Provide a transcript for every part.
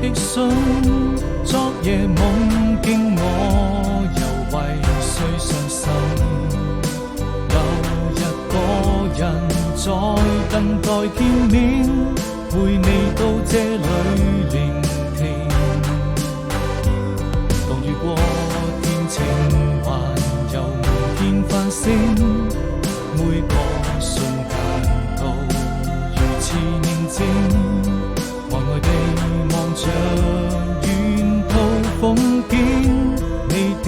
的信，昨夜夢見我又為誰傷心？留一個人在等待見面，陪你到這裏聆聽。當雨過天晴，還有無見繁星，每個瞬間都如此寧靜。呆呆地望着沿途風景，你的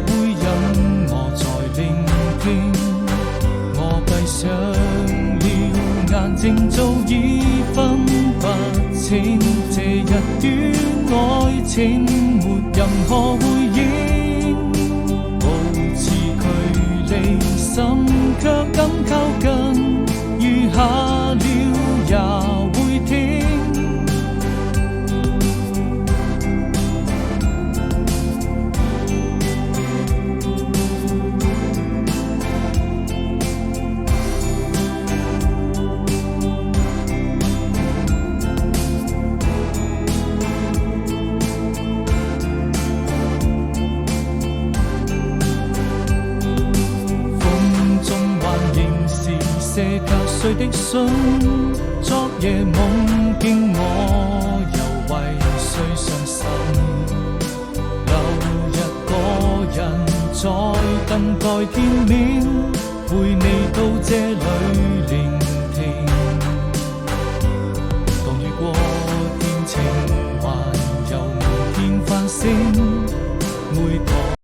回音我在聆聽。我閉上了眼睛，早已分不清這一段愛情沒任何回應，保持距離，心卻敢靠近，餘下了也會停。寫給誰的信？昨夜夢見我又為誰傷心？留一個人在等待見面，陪你